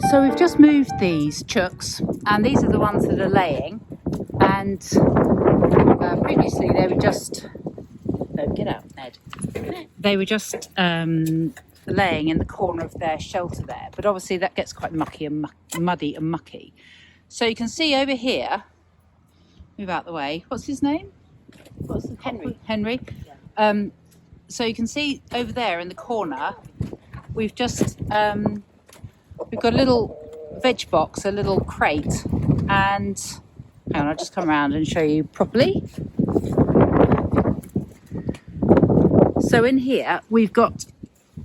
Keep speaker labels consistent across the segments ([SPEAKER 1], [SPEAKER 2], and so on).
[SPEAKER 1] So we've just moved these chooks, and these are the ones that are laying, and previously they were just, no, get out, Ned. They were just laying in the corner of their shelter there, but obviously that gets quite mucky and muddy and mucky. So you can see over here, move out the way, what's his name? What's the Henry.
[SPEAKER 2] Yeah.
[SPEAKER 1] So you can see over there in the corner, we've just we've got a little veg box, a little crate, and hang on, I'll just come around and show you properly. So in here we've got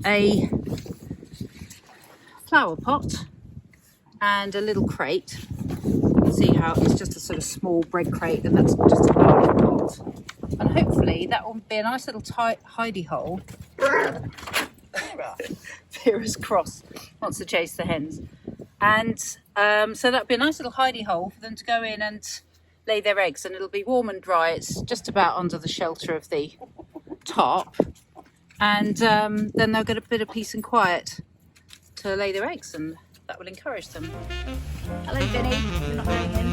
[SPEAKER 1] a flower pot and a little crate. You can see how it's just a sort of small bread crate, and that's just a large pot. And hopefully that will be a nice little tight hidey hole. Vera's cross wants to chase the hens. And so that'll be a nice little hidey hole for them to go in and lay their eggs, and it'll be warm and dry. It's just about under the shelter of the tarp. And then they'll get a bit of peace and quiet to lay their eggs, and that will encourage them. Hello, Vinny. You're not going in.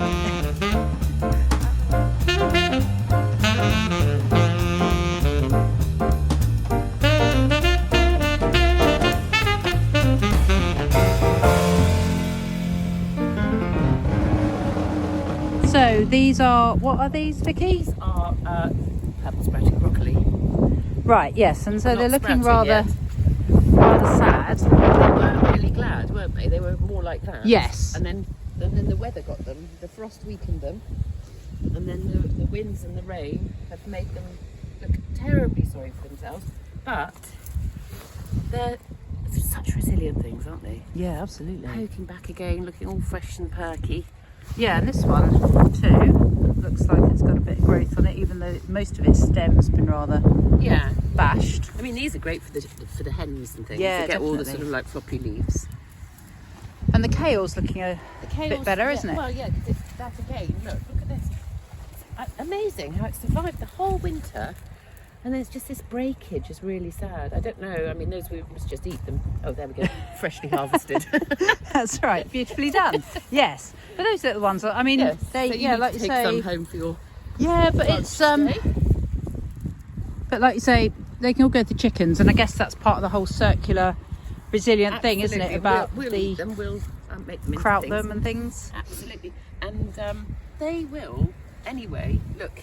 [SPEAKER 1] So these are, what are these, Vicky?
[SPEAKER 2] These are purple sprouting broccoli.
[SPEAKER 1] Right, yes, and so they're looking rather sad.
[SPEAKER 2] They were really glad, weren't they? They were more like that.
[SPEAKER 1] Yes.
[SPEAKER 2] And then the weather got them, the frost weakened them, and then the winds and the rain have made them look terribly sorry for themselves. But they're such resilient things, aren't they?
[SPEAKER 1] Yeah, absolutely.
[SPEAKER 2] Poking back again, looking all fresh and perky.
[SPEAKER 1] Yeah, and this one too looks like it's got a bit of growth on it, even though most of its stem's been rather bashed.
[SPEAKER 2] I mean, these are great for the hens and things.
[SPEAKER 1] Yeah,
[SPEAKER 2] they get all the
[SPEAKER 1] definitely.
[SPEAKER 2] sort of like floppy leaves.
[SPEAKER 1] And the kale's looking a bit better, isn't it?
[SPEAKER 2] Well, yeah, because that again. Look at this. Amazing how it survived the whole winter, and there's just this breakage. Is really sad. I don't know. I mean, those we must just eat them. Oh, there we go. Freshly harvested.
[SPEAKER 1] That's right. Beautifully done. Yes. But those little ones, I mean,
[SPEAKER 2] yes.
[SPEAKER 1] they,
[SPEAKER 2] so
[SPEAKER 1] yeah, like you
[SPEAKER 2] take
[SPEAKER 1] say.
[SPEAKER 2] some home for your.
[SPEAKER 1] Yeah, but it's But like you say, they can all go to chickens, and I guess that's part of the whole circular, resilient thing, isn't it? About
[SPEAKER 2] we'll eat them. We'll make them into
[SPEAKER 1] kraut
[SPEAKER 2] things.
[SPEAKER 1] them and things.
[SPEAKER 2] Absolutely, and they will anyway. Look,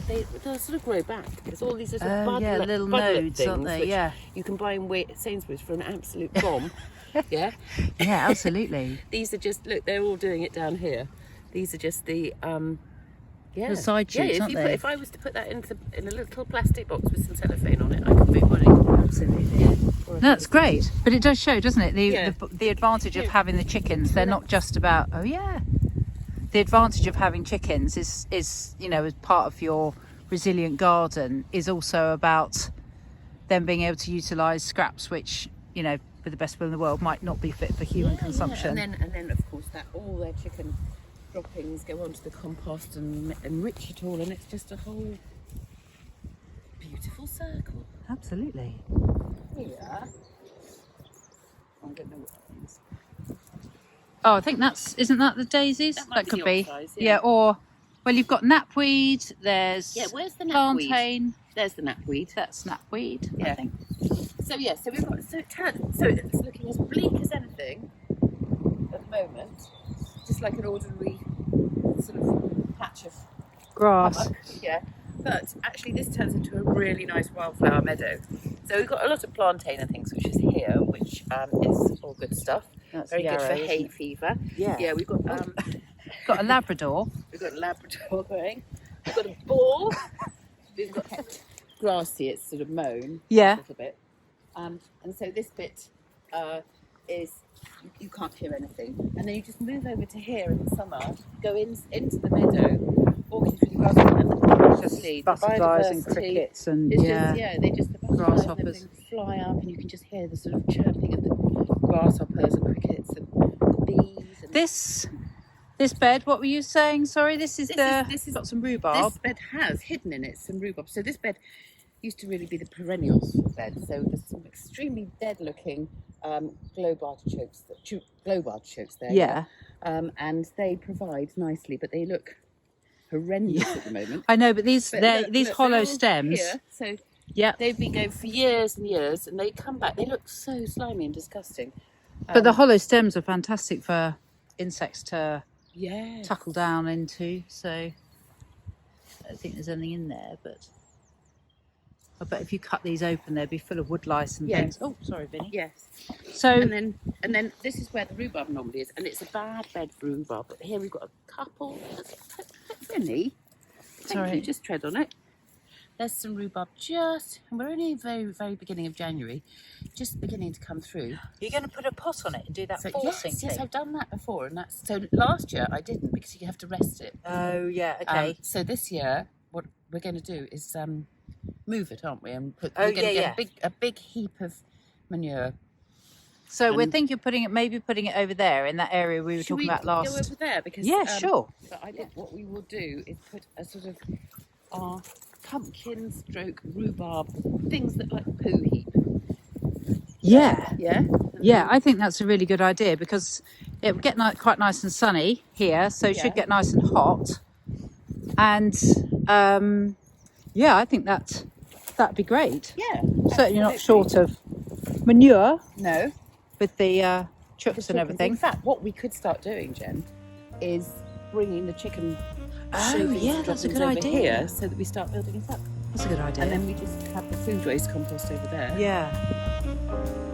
[SPEAKER 2] they'll sort of grow back. There's all these little
[SPEAKER 1] little
[SPEAKER 2] budlet
[SPEAKER 1] nodes,
[SPEAKER 2] things,
[SPEAKER 1] aren't they?
[SPEAKER 2] which
[SPEAKER 1] Yeah.
[SPEAKER 2] you can buy in Sainsbury's for an absolute bomb. Yeah.
[SPEAKER 1] Yeah, absolutely.
[SPEAKER 2] These are just look. They're all doing it down here. These are just the
[SPEAKER 1] The side shoots, aren't they?
[SPEAKER 2] If I was to put that in a little plastic box with some cellophane on it, I could make money.
[SPEAKER 1] Absolutely.
[SPEAKER 2] Yeah.
[SPEAKER 1] No, that's great, but it does show, doesn't it?
[SPEAKER 2] Yeah.
[SPEAKER 1] The advantage of having the chickens. They're not just about. Oh yeah. The advantage of having chickens is as part of your resilient garden is also about them being able to utilise scraps, which with the best will in the world might not be fit for human consumption.
[SPEAKER 2] Yeah. And then of course that all their chicken droppings go onto the compost and enrich it all, and it's just a whole beautiful circle.
[SPEAKER 1] Absolutely.
[SPEAKER 2] Yeah. I don't know what that means.
[SPEAKER 1] Oh, I think isn't that the daisies?
[SPEAKER 2] That
[SPEAKER 1] could
[SPEAKER 2] the
[SPEAKER 1] be.
[SPEAKER 2] oxeyes,
[SPEAKER 1] Yeah, or well, you've got knapweed. There's
[SPEAKER 2] where's the knapweed?
[SPEAKER 1] plantain.
[SPEAKER 2] There's the knapweed.
[SPEAKER 1] That's knapweed.
[SPEAKER 2] Yeah.
[SPEAKER 1] I think.
[SPEAKER 2] So we've got so it's looking as bleak as anything at the moment, just like an ordinary sort of patch of
[SPEAKER 1] Grass.
[SPEAKER 2] hummock. Yeah, but actually this turns into a really nice wildflower meadow. So we've got a lot of plantain and things, which is here, which is all good stuff.
[SPEAKER 1] That's
[SPEAKER 2] Very
[SPEAKER 1] yarrow,
[SPEAKER 2] good for
[SPEAKER 1] isn't
[SPEAKER 2] hay
[SPEAKER 1] it?
[SPEAKER 2] fever.
[SPEAKER 1] Yeah.
[SPEAKER 2] We've got
[SPEAKER 1] Got a Labrador.
[SPEAKER 2] we've got a Labrador going. We've got a bull. We've got grassy. It's sort of mown.
[SPEAKER 1] Yeah.
[SPEAKER 2] A little bit. And so this bit is you can't hear anything, and then you just move over to here in the summer, go into the meadow, walking through the grass, and
[SPEAKER 1] Just
[SPEAKER 2] the
[SPEAKER 1] butterflies and
[SPEAKER 2] biodiversity
[SPEAKER 1] crickets and
[SPEAKER 2] is the butterflies
[SPEAKER 1] Grasshoppers.
[SPEAKER 2] and everything fly up, and you can just hear the sort of chirping of the grasshoppers and crickets and the bees. And
[SPEAKER 1] This bed, what were you saying? Sorry, this is got some rhubarb.
[SPEAKER 2] This bed has hidden in it some rhubarb. So this bed used to really be the perennials bed. So there's some extremely dead-looking globe artichokes, globe artichokes there.
[SPEAKER 1] Yeah.
[SPEAKER 2] And they provide nicely, but they look horrendous at the moment.
[SPEAKER 1] I know, but these
[SPEAKER 2] But
[SPEAKER 1] these
[SPEAKER 2] look,
[SPEAKER 1] hollow
[SPEAKER 2] they're all
[SPEAKER 1] stems.
[SPEAKER 2] here, so
[SPEAKER 1] Yeah.
[SPEAKER 2] they've been going for years and years, and they come back. They look so slimy and disgusting.
[SPEAKER 1] But the hollow stems are fantastic for insects to
[SPEAKER 2] yeah,
[SPEAKER 1] tuckle down into. So I don't think there's anything in there, but I bet if you cut these open, they'd be full of wood lice and
[SPEAKER 2] Yes.
[SPEAKER 1] things. Oh, sorry, Vinny.
[SPEAKER 2] yes.
[SPEAKER 1] So
[SPEAKER 2] And then this is where the rhubarb normally is, and it's a bad bed for rhubarb. But here we've got a couple. Vinny,
[SPEAKER 1] Sorry.
[SPEAKER 2] you just tread on it. There's some rhubarb and we're only very, very beginning of January, just beginning to come through.
[SPEAKER 1] you're going to put a pot on it and do that
[SPEAKER 2] So
[SPEAKER 1] forcing
[SPEAKER 2] yes,
[SPEAKER 1] thing?
[SPEAKER 2] I've done that before, and that's so last year I didn't because you have to rest it.
[SPEAKER 1] Oh, yeah, okay.
[SPEAKER 2] So this year, what we're going to do is move it, aren't we? And we're
[SPEAKER 1] Oh,
[SPEAKER 2] going to
[SPEAKER 1] yeah,
[SPEAKER 2] get a big heap of manure.
[SPEAKER 1] So we're
[SPEAKER 2] and-
[SPEAKER 1] thinking of maybe putting it over there in that area we were
[SPEAKER 2] Should
[SPEAKER 1] talking
[SPEAKER 2] we
[SPEAKER 1] about
[SPEAKER 2] go
[SPEAKER 1] last.
[SPEAKER 2] over there? Because
[SPEAKER 1] Yeah, sure.
[SPEAKER 2] But I think what we will do is put a sort of our pumpkin stroke rhubarb things that like poo heap.
[SPEAKER 1] Yeah.
[SPEAKER 2] Yeah.
[SPEAKER 1] Yeah, I think that's a really good idea because it would get quite nice and sunny here, so it
[SPEAKER 2] Yeah.
[SPEAKER 1] should get nice and hot. And yeah, I think that'd be great.
[SPEAKER 2] Yeah.
[SPEAKER 1] Certainly not
[SPEAKER 2] absolutely.
[SPEAKER 1] short of manure
[SPEAKER 2] No.
[SPEAKER 1] with the chooks and everything.
[SPEAKER 2] In fact, what we could start doing, Jen, is bringing the chicken.
[SPEAKER 1] Oh,
[SPEAKER 2] shavings
[SPEAKER 1] yeah,
[SPEAKER 2] and
[SPEAKER 1] that's a
[SPEAKER 2] droppings
[SPEAKER 1] good
[SPEAKER 2] over
[SPEAKER 1] idea.
[SPEAKER 2] Here, so that we start building it up,
[SPEAKER 1] That's a good idea.
[SPEAKER 2] and then we just have the food waste compost over there.
[SPEAKER 1] Yeah.